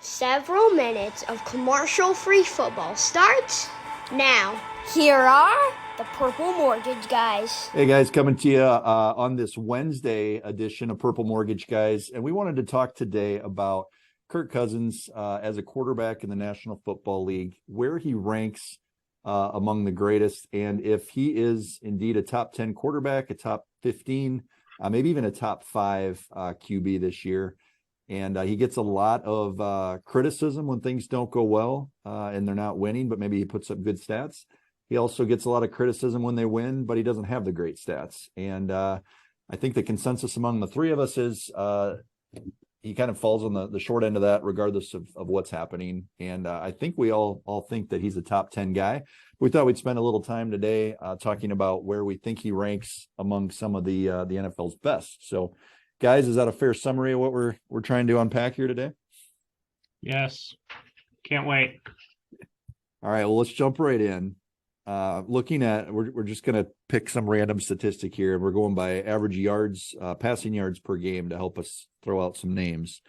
Several minutes of commercial-free football starts now. Here are the Purple Mortgage Guys. Hey guys, coming to you on this Wednesday edition of Purple Mortgage Guys, and we wanted to talk today about Kirk Cousins as a quarterback in the National Football League, where he ranks among the greatest, and if he is indeed a top 10 quarterback, a top 15, maybe even a top 5 QB this year. And he gets a lot of criticism when things don't go well and they're not winning, but maybe he puts up good stats. He also gets a lot of criticism when they win, but he doesn't have the great stats. And I think the consensus among the three of us is he kind of falls on the short end of that, regardless of what's happening. And I think we all think that he's a top 10 guy. We thought we'd spend a little time today talking about where we think he ranks among some of the NFL's best. So, guys, is that a fair summary of what we're trying to unpack here today? Yes. Can't wait. All right, well, let's jump right in. Looking at, we're just going to pick some random statistic here, and we're going by average yards, passing yards per game to help us throw out some names.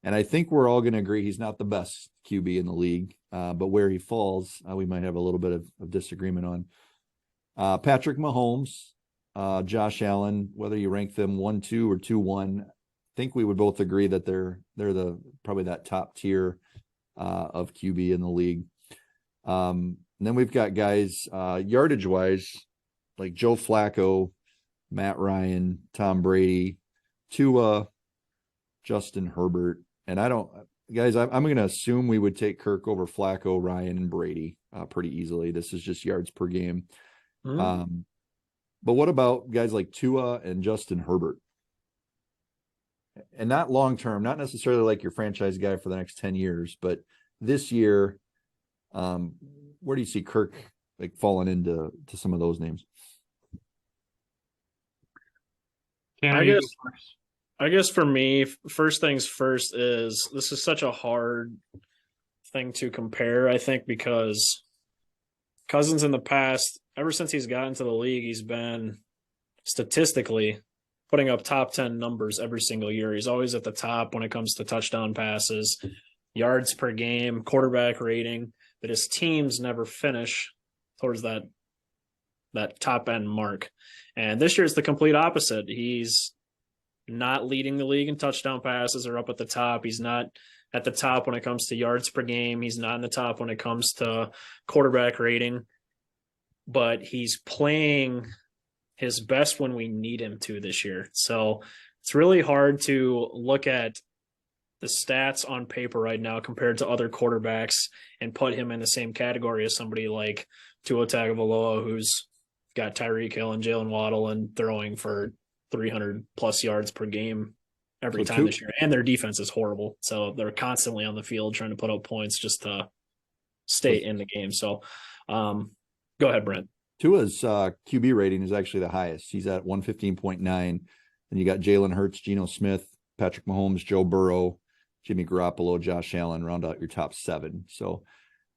And I think we're all going to agree he's not the best QB in the league, but where he falls, we might have a little bit of disagreement on. Patrick Mahomes, Josh Allen, whether you rank them 1-2 or 2-1, I think we would both agree that they're probably that top tier of QB in the league. And then we've got guys yardage wise like Joe Flacco, Matt Ryan, Tom Brady, Tua, Justin Herbert, and I'm going to assume we would take Kirk over Flacco, Ryan, and Brady pretty easily. This is just yards per game. But what about guys like Tua and Justin Herbert? And not long-term, not necessarily like your franchise guy for the next 10 years, but this year, where do you see Kirk like falling into some of those names? I guess for me, first things first is this is such a hard thing to compare, I think, because Cousins in the past, ever since he's gotten to the league, he's been statistically putting up top 10 numbers every single year. He's always at the top when it comes to touchdown passes, yards per game, quarterback rating, but his teams never finish towards that top end mark. And this year it's the complete opposite. He's not leading the league in touchdown passes or up at the top. He's not at the top when it comes to yards per game. He's not in the top when it comes to quarterback rating, but he's playing his best when we need him to this year. So it's really hard to look at the stats on paper right now compared to other quarterbacks and put him in the same category as somebody like Tua Tagovailoa, who's got Tyreek Hill and Jalen Waddle and throwing for 300 plus yards per game every time this year. And their defense is horrible. So they're constantly on the field trying to put up points just to stay in the game. So go ahead, Brent. Tua's QB rating is actually the highest. He's at 115.9. And you got Jalen Hurts, Geno Smith, Patrick Mahomes, Joe Burrow, Jimmy Garoppolo, Josh Allen, round out your top 7. So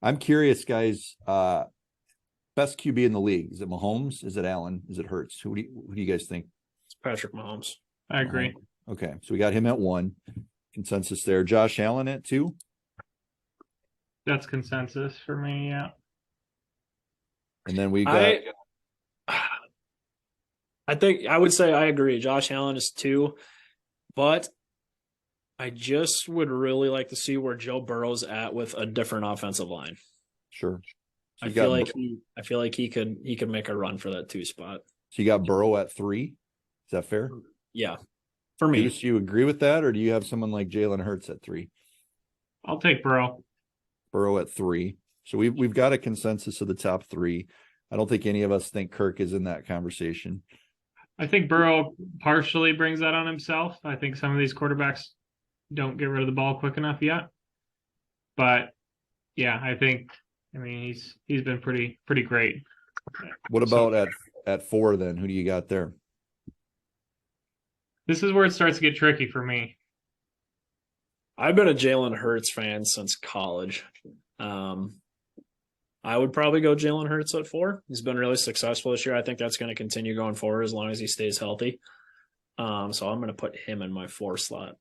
I'm curious, guys, best QB in the league. Is it Mahomes? Is it Allen? Is it Hurts? Who do you guys think? It's Patrick Mahomes. I agree. Okay, so we got him at 1. Consensus there. Josh Allen at 2? That's consensus for me, yeah. And then we got... I think I would say I agree. Josh Allen is 2, but I just would really like to see where Joe Burrow's at with a different offensive line. Sure. So I feel like he could make a run for that 2 spot. So you got Burrow at 3. Is that fair? Yeah. For me. Do you agree with that, or do you have someone like Jalen Hurts at 3? I'll take Burrow. Burrow at 3. So we've got a consensus of the top 3. I don't think any of us think Kirk is in that conversation. I think Burrow partially brings that on himself. I think some of these quarterbacks don't get rid of the ball quick enough yet. But yeah, he's been pretty great. What about at 4 then? Who do you got there? This is where it starts to get tricky for me. I've been a Jalen Hurts fan since college. I would probably go Jalen Hurts at 4. He's been really successful this year. I think that's going to continue going forward as long as he stays healthy. So I'm going to put him in my 4 slot.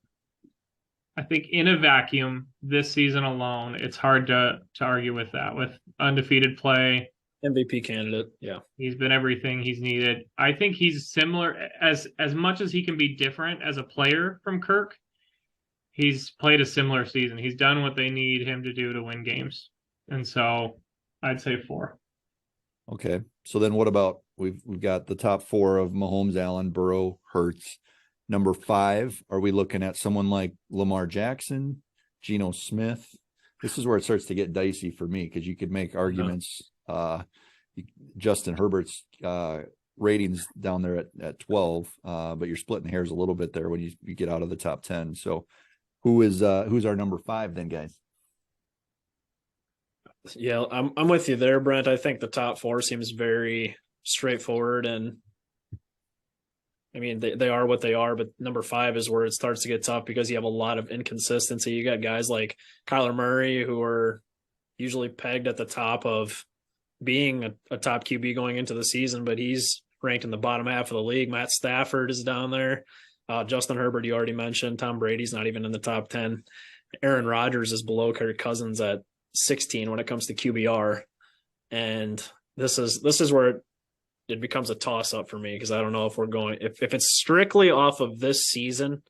I think in a vacuum this season alone, it's hard to argue with that. With undefeated play, MVP candidate. Yeah. he's been everything he's needed. I think he's similar as much as he can be different as a player from Kirk. He's played a similar season. He's done what they need him to do to win games. And so I'd say 4. Okay. So then what about we've got the top 4 of Mahomes, Allen, Burrow, Hurts. Number 5, are we looking at someone like Lamar Jackson, Geno Smith? This is where it starts to get dicey for me because you could make arguments. Justin Herbert's ratings down there at 12, but you're splitting hairs a little bit there when you get out of the top 10. So who's our number 5 then, guys? Yeah, I'm with you there, Brent. I think the top 4 seems very straightforward, and I mean they are what they are. But number 5 is where it starts to get tough because you have a lot of inconsistency. You got guys like Kyler Murray who are usually pegged at the top of being a top QB going into the season, but he's ranked in the bottom half of the league. Matt Stafford is down there. Justin Herbert, you already mentioned. Tom Brady's not even in the top 10. Aaron Rodgers is below Kirk Cousins at 16 when it comes to QBR. And this is where it becomes a toss up for me because I don't know if we're going if it's strictly off of this season,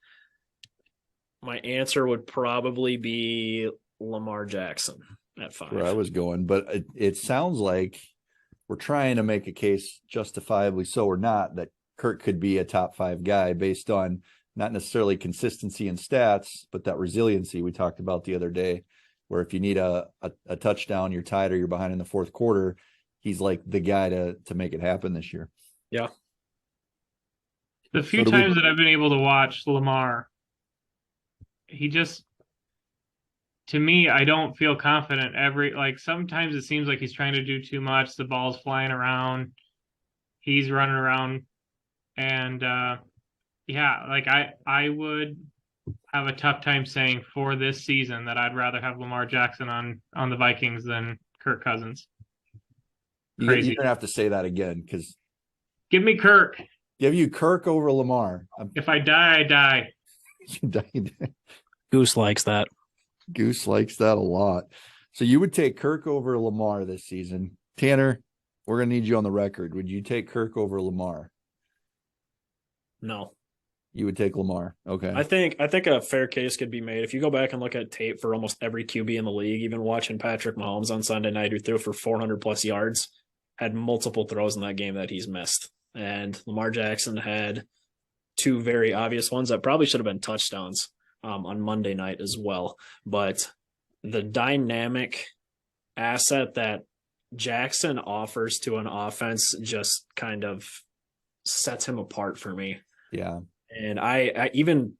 my answer would probably be Lamar Jackson at 5. Where I was going, but it sounds like we're trying to make a case, justifiably so or not, that Kirk could be a top 5 guy based on not necessarily consistency in stats, but that resiliency we talked about the other day, where if you need a touchdown, you're tied or you're behind in the fourth quarter, he's like the guy to make it happen this year. Yeah. The few times that I've been able to watch Lamar, to me, I don't feel confident sometimes it seems like he's trying to do too much. The ball's flying around. He's running around. And I would have a tough time saying for this season that I'd rather have Lamar Jackson on the Vikings than Kirk Cousins. Crazy. You're going to have to say that again because give me Kirk. Give you Kirk over Lamar. If I die, I die. Goose likes that. Goose likes that a lot. So you would take Kirk over Lamar this season. Tanner, we're going to need you on the record. Would you take Kirk over Lamar? No. You would take Lamar. Okay. I think a fair case could be made. If you go back and look at tape for almost every QB in the league, even watching Patrick Mahomes on Sunday night, who threw for 400 plus yards, had multiple throws in that game that he's missed. And Lamar Jackson had 2 very obvious ones that probably should have been touchdowns on Monday night as well. But the dynamic asset that Jackson offers to an offense just kind of sets him apart for me. Yeah. And I even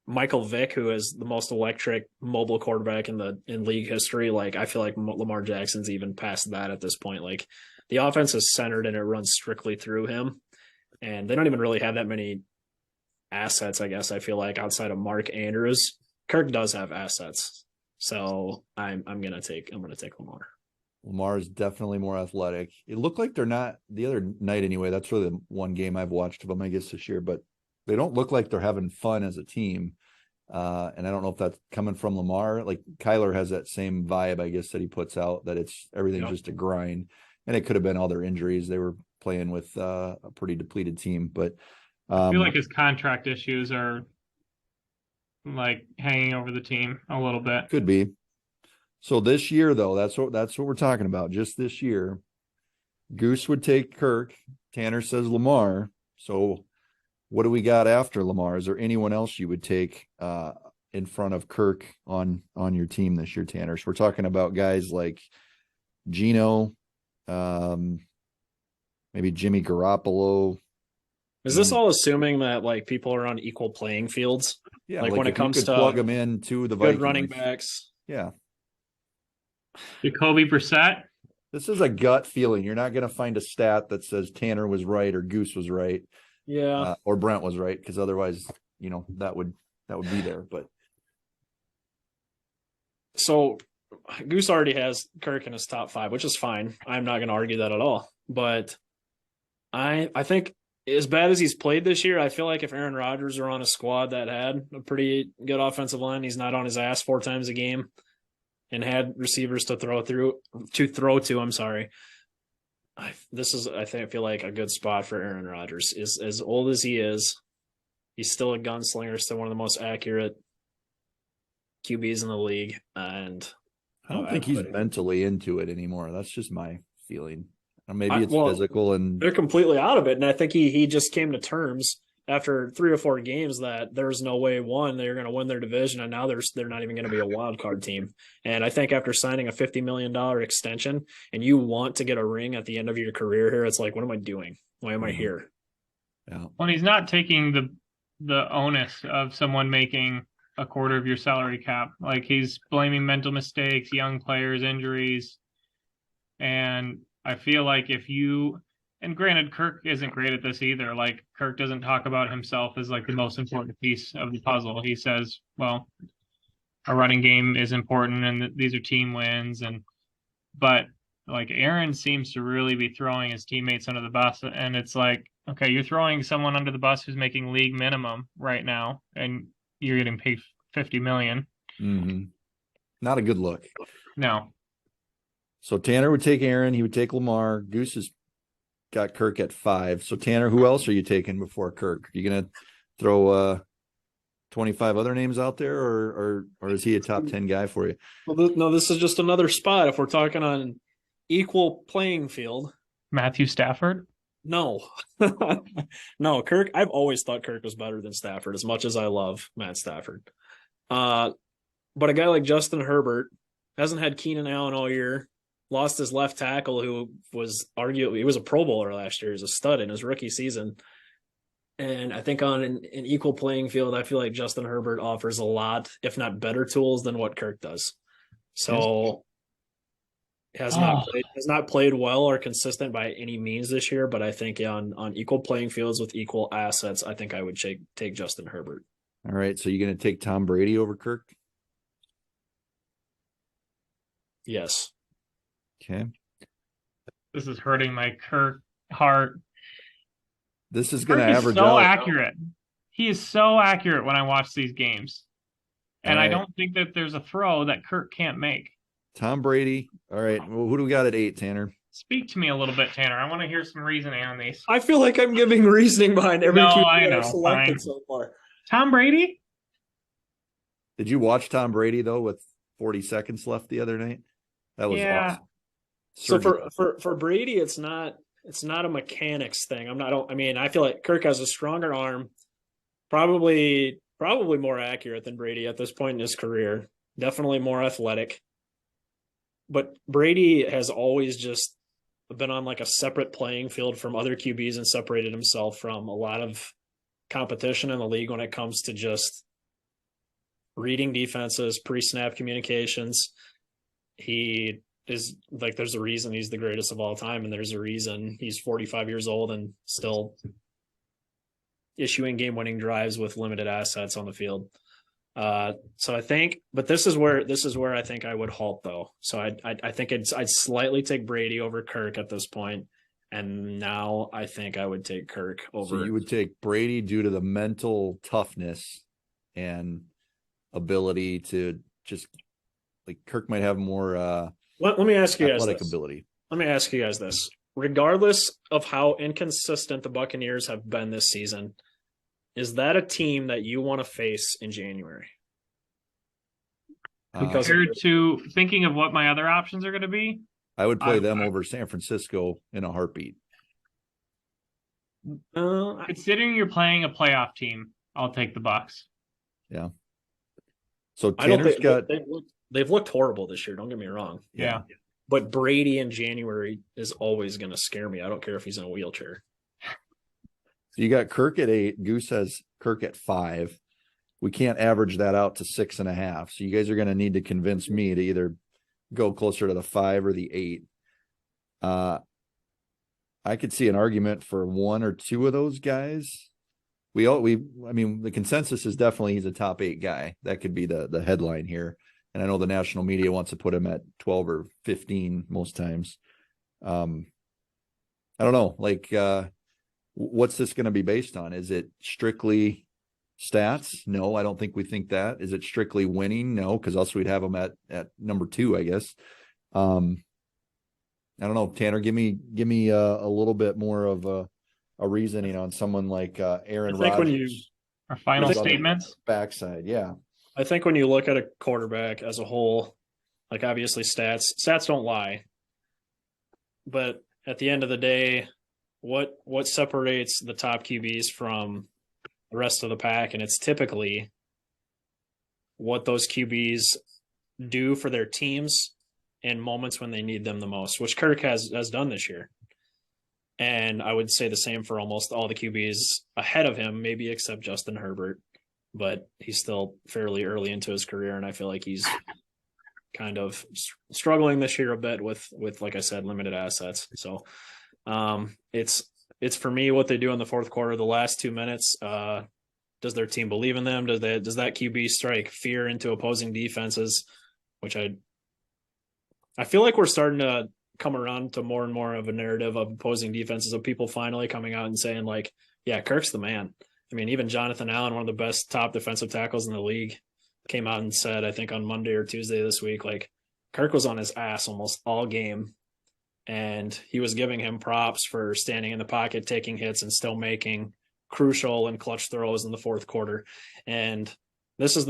Michael Vick, who is the most electric mobile quarterback in league history, like I feel like Lamar Jackson's even past that at this point. Like the offense is centered and it runs strictly through him, and they don't even really have that many assets. I guess I feel like outside of Mark Andrews, Kirk does have assets, so I'm gonna take Lamar. Lamar is definitely more athletic. It looked like they're not the other night anyway. That's really the one game I've watched of them, I guess, this year, but they don't look like they're having fun as a team. And I don't know if that's coming from Lamar. Like Kyler has that same vibe, I guess, that he puts out, that everything's just a grind. And it could have been all their injuries. They were playing with a pretty depleted team, but I feel like his contract issues are like hanging over the team a little bit. Could be. So this year, though, that's what we're talking about. Just this year, Goose would take Kirk. Tanner says Lamar. So what do we got after Lamar? Is there anyone else you would take in front of Kirk on your team this year, Tanner? So we're talking about guys like Geno, maybe Jimmy Garoppolo. Is this all assuming that like people are on equal playing fields? Yeah, like when it comes to plug them in to the good Vikings. running backs. Yeah. Jacoby Brissett. This is a gut feeling. You're not going to find a stat that says Tanner was right or Goose was right. Yeah. Or Brent was right, because otherwise, that would be there. But so Goose already has Kirk in his top 5, which is fine. I'm not going to argue that at all. But I think as bad as he's played this year, I feel like if Aaron Rodgers were on a squad that had a pretty good offensive line, he's not on his ass 4 times a game and had receivers to throw to. I'm sorry. I feel like a good spot for Aaron Rodgers. Is as old as he is, he's still a gunslinger, still one of the most accurate QBs in the league. And I don't think he's mentally into it anymore. That's just my feeling. Maybe it's physical, and they're completely out of it. And I think he just came to terms after 3 or 4 games that there's no way they're going to win their division, and now they're not even going to be a wild card team. And I think after signing a $50 million extension, and you want to get a ring at the end of your career here, it's like, what am I doing? Why am I here? Yeah. Well, he's not taking the onus of someone making a quarter of your salary cap. Like, he's blaming mental mistakes, young players, injuries, and I feel like and granted, Kirk isn't great at this either. Like, Kirk doesn't talk about himself as like the most important piece of the puzzle. He says, well, a running game is important and these are team wins. But like, Aaron seems to really be throwing his teammates under the bus. And it's like, okay, you're throwing someone under the bus who's making league minimum right now, and you're getting paid $50 million. Mm-hmm. Not a good look. No. So Tanner would take Aaron. He would take Lamar. Goose has got Kirk at 5. So Tanner, who else are you taking before Kirk? Are you going to throw 25 other names out there, or is he a top 10 guy for you? Well, no, this is just another spot. If we're talking on equal playing field, Matthew Stafford? No, no, Kirk. I've always thought Kirk was better than Stafford, as much as I love Matt Stafford. But a guy like Justin Herbert hasn't had Keenan Allen all year. Lost his left tackle, who was arguably, he was a Pro Bowler last year. He was a stud in his rookie season. And I think on an equal playing field, I feel like Justin Herbert offers a lot, if not better tools than what Kirk does. So has not played well or consistent by any means this year, but I think on equal playing fields with equal assets, I think I would take Justin Herbert. All right. So you're going to take Tom Brady over Kirk? Yes. Okay. This is hurting my Kirk heart. This is going to Kirk average is so out. accurate. He is so accurate when I watch these games. And All right. I don't think that there's a throw that Kirk can't make. Tom Brady. All right. Well, who do we got at 8, Tanner? Speak to me a little bit, Tanner. I want to hear some reasoning on these. I feel like I'm giving reasoning behind every No, QB I know, I've selected fine. so far. Tom Brady? Did you watch Tom Brady though with 40 seconds left the other night? That was awesome. So for Brady, it's not a mechanics thing. I feel like Kirk has a stronger arm, probably more accurate than Brady at this point in his career. Definitely more athletic. But Brady has always just been on like a separate playing field from other QBs and separated himself from a lot of competition in the league when it comes to just reading defenses, pre-snap communications. He is like, there's a reason he's the greatest of all time, and there's a reason he's 45 years old and still issuing game-winning drives with limited assets on the field. So I think, but this is where I think I would halt though. So I think I'd slightly take Brady over Kirk at this point, and now I think I would take Kirk over. So you would take Brady due to the mental toughness and ability to just, like, Kirk might have more let me ask you guys athletic this. ability. Let me ask you guys this. Regardless of how inconsistent the Buccaneers have been this season, is that a team that you want to face in January? Compared to thinking of what my other options are going to be? I would play them over San Francisco in a heartbeat. Considering you're playing a playoff team, I'll take the Bucs. Yeah. So Tanner's they've looked horrible this year. Don't get me wrong. Yeah. But Brady in January is always going to scare me. I don't care if he's in a wheelchair. So you got Kirk at 8. Goose has Kirk at 5. We can't average that out to 6.5. So you guys are going to need to convince me to either go closer to the 5 or the 8. I could see an argument for 1 or 2 of those guys. The consensus is definitely he's a top 8 guy. That could be the headline here. And I know the national media wants to put him at 12 or 15 most times. I don't know. what's this going to be based on? Is it strictly stats? No, I don't think we think that. Is it strictly winning? No, because else we'd have them at number 2, I guess. I don't know, Tanner, give me a little bit more of a reasoning on someone like Aaron Rodgers. Our final statements Backside, yeah. I think when you look at a quarterback as a whole, like obviously stats don't lie, but at the end of the day, what separates the top QBs from the rest of the pack, and it's typically what those QBs do for their teams in moments when they need them the most, which Kirk has done this year. And I would say the same for almost all the QBs ahead of him, maybe except Justin Herbert, but he's still fairly early into his career, and I feel like he's kind of struggling this year a bit with like I said, limited assets. So it's for me what they do in the fourth quarter, the last 2 minutes. Does their team believe in them? Does that QB strike fear into opposing defenses? Which I feel like we're starting to come around to more and more of a narrative of opposing defenses, of people finally coming out and saying like, yeah, Kirk's the man. I mean, even Jonathan Allen, one of the best top defensive tackles in the league, came out and said, I think on Monday or Tuesday this week, like Kirk was on his ass almost all game. And he was giving him props for standing in the pocket, taking hits, and still making crucial and clutch throws in the fourth quarter. And that's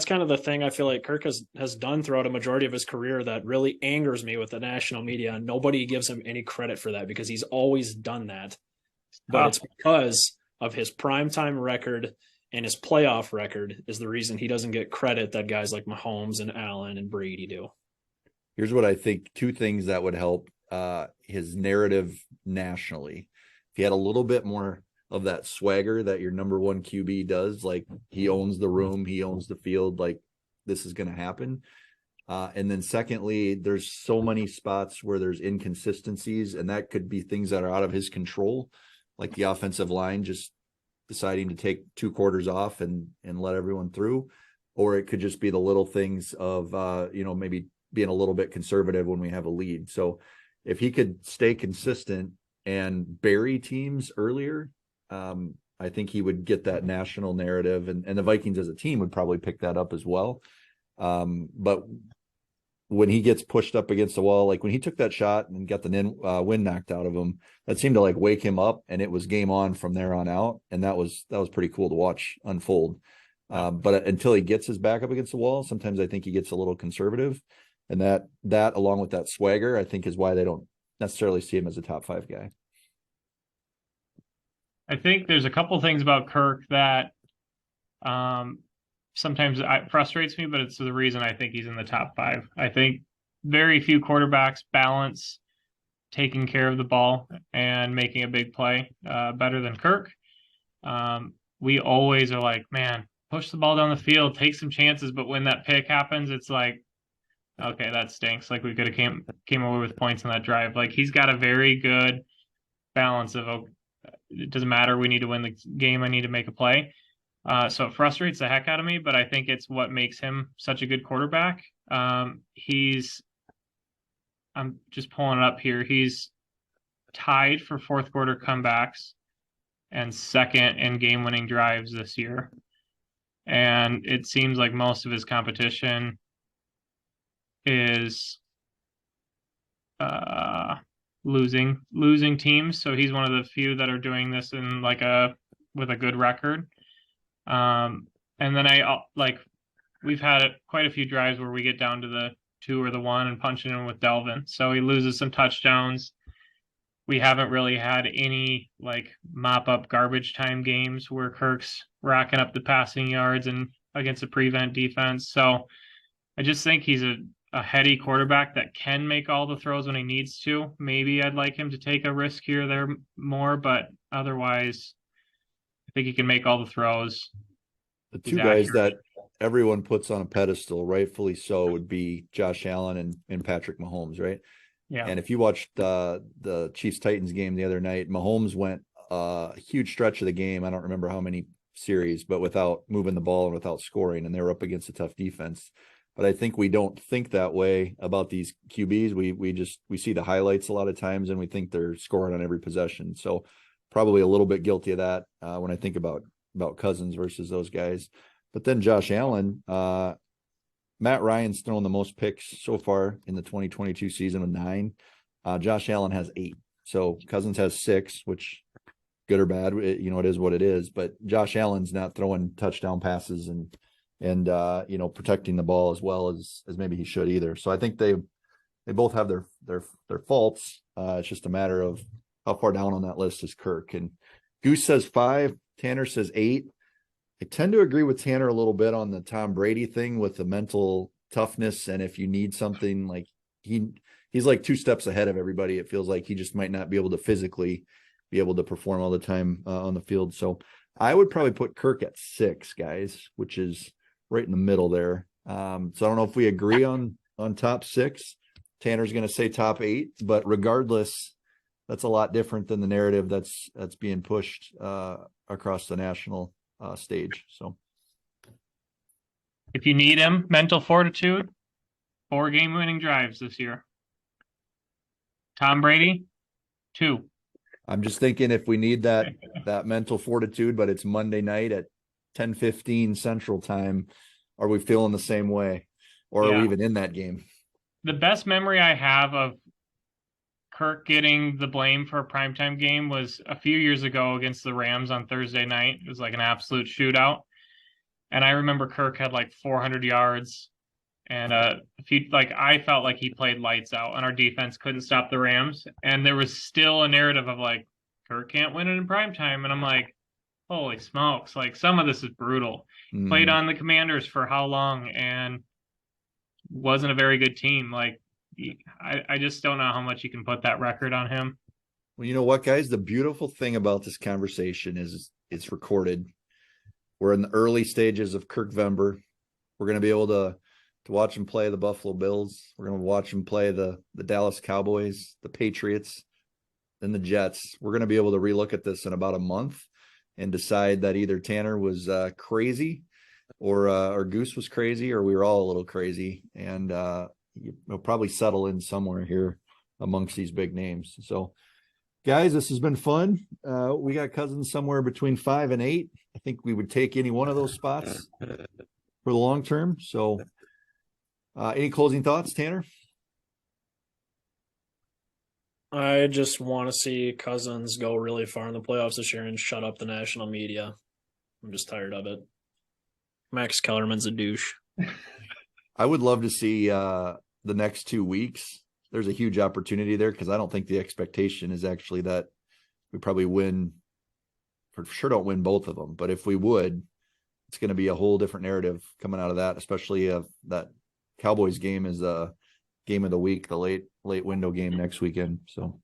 kind of the thing I feel like Kirk has done throughout a majority of his career that really angers me with the national media. And nobody gives him any credit for that because he's always done that. But it's because of his primetime record and his playoff record is the reason he doesn't get credit that guys like Mahomes and Allen and Brady do. Here's what I think, 2 things that would help his narrative nationally. If he had a little bit more of that swagger that your number 1 QB does, like he owns the room, he owns the field, like this is going to happen. And then secondly, there's so many spots where there's inconsistencies, and that could be things that are out of his control, like the offensive line just deciding to take 2 quarters off and let everyone through, or it could just be the little things of, maybe being a little bit conservative when we have a lead. So if he could stay consistent and bury teams earlier, I think he would get that national narrative, and the Vikings as a team would probably pick that up as well. But when he gets pushed up against the wall, like when he took that shot and got the wind knocked out of him, that seemed to like wake him up, and it was game on from there on out. And that was pretty cool to watch unfold. But until he gets his back up against the wall, sometimes I think he gets a little conservative, and that along with that swagger, I think is why they don't necessarily see him as a top 5 guy. I think there's a couple things about Kirk that sometimes frustrates me, but it's the reason I think he's in the top 5. I think very few quarterbacks balance taking care of the ball and making a big play better than Kirk. We always are like, man, push the ball down the field, take some chances. But when that pick happens, it's like, okay, that stinks. Like we could have came over with points on that drive. Like he's got a very good balance of, it doesn't matter. We need to win the game. I need to make a play. So it frustrates the heck out of me, but I think it's what makes him such a good quarterback. I'm just pulling it up here. He's tied for fourth quarter comebacks and second in game-winning drives this year. And it seems like most of his competition is losing teams. So he's one of the few that are doing this in with a good record. And then we've had quite a few drives where we get down to the 2 or the 1 and punching in with Delvin. So he loses some touchdowns. We haven't really had any mop up garbage time games where Kirk's racking up the passing yards and against a prevent defense. So I just think he's a heady quarterback that can make all the throws when he needs to. Maybe I'd like him to take a risk here or there more, but otherwise I think he can make all the throws. The 2 guys that everyone puts on a pedestal, rightfully so, would be Josh Allen and Patrick Mahomes, right? Yeah. And if you watched the Chiefs-Titans game the other night, Mahomes went a huge stretch of the game. I don't remember how many series, but without moving the ball and without scoring, and they were up against a tough defense. But I think we don't think that way about these QBs. We see the highlights a lot of times, and we think they're scoring on every possession. So probably a little bit guilty of that when I think about Cousins versus those guys. But then Josh Allen, Matt Ryan's thrown the most picks so far in the 2022 season with 9. Josh Allen has 8. So Cousins has 6, which good or bad, it is what it is. But Josh Allen's not throwing touchdown passes and protecting the ball as well as maybe he should either. So I think they both have their faults. It's just a matter of how far down on that list is Kirk. And Goose says 5, Tanner says 8. I tend to agree with Tanner a little bit on the Tom Brady thing with the mental toughness. And if you need something, like he's like 2 steps ahead of everybody. It feels like he just might not be able to physically be able to perform all the time on the field. So I would probably put Kirk at 6, guys, which is right in the middle there. So I don't know if we agree on top 6. Tanner's going to say top 8, but regardless, that's a lot different than the narrative that's being pushed across the national stage. So if you need him, mental fortitude, 4 game-winning drives this year. Tom Brady, 2. I'm just thinking if we need that mental fortitude, but it's Monday night at 10:15 Central Time, are we feeling the same way, or are we even in that game? The best memory I have of Kirk getting the blame for a primetime game was a few years ago against the Rams on Thursday night. It was like an absolute shootout. And I remember Kirk had like 400 yards and I felt like he played lights out and our defense couldn't stop the Rams. And there was still a narrative of like, Kirk can't win it in primetime. And I'm like, holy smokes. Like some of this is brutal. Played on the Commanders for how long and wasn't a very good team. Like, I just don't know how much you can put that record on him. Well, you know what, guys? The beautiful thing about this conversation is it's recorded. We're in the early stages of Kirkvember. We're going to be able to watch him play the Buffalo Bills. We're going to watch him play the Dallas Cowboys, the Patriots, and the Jets. We're going to be able to relook at this in about a month and decide that either Tanner was crazy or Goose was crazy, or we were all a little crazy. And you'll probably settle in somewhere here amongst these big names. So, guys, this has been fun. We got Cousins somewhere between 5 and 8. I think we would take any one of those spots for the long term. So, any closing thoughts, Tanner? I just want to see Cousins go really far in the playoffs this year and shut up the national media. I'm just tired of it. Max Kellerman's a douche. I would love to see the next 2 weeks. There's a huge opportunity there because I don't think the expectation is actually that we probably win. For sure don't win both of them. But if we would, it's going to be a whole different narrative coming out of that, especially if that Cowboys game is a game of the week, the late window game next weekend. So,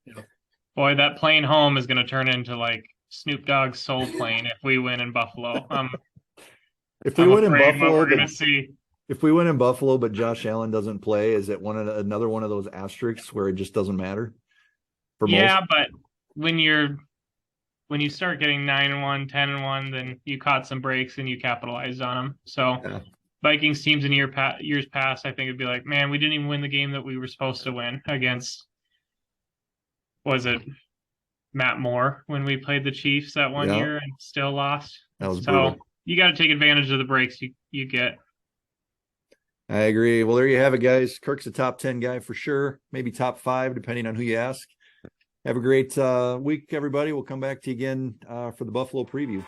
boy, that plane home is going to turn into like Snoop Dogg's soul plane if we win in Buffalo. If we win in Buffalo, we're going to see. If we win in Buffalo, but Josh Allen doesn't play, is it another one of those asterisks where it just doesn't matter? But when you start getting 9-1, 10-1, then you caught some breaks and you capitalized on them. So Vikings teams in years past, I think it'd be like, man, we didn't even win the game that we were supposed to win against. Was it Matt Moore when we played the Chiefs that one year and still lost? That was brutal. You got to take advantage of the breaks you get. I agree. Well, there you have it, guys. Kirk's a top 10 guy for sure. Maybe top 5, depending on who you ask. Have a great week, everybody. We'll come back to you again for the Buffalo preview.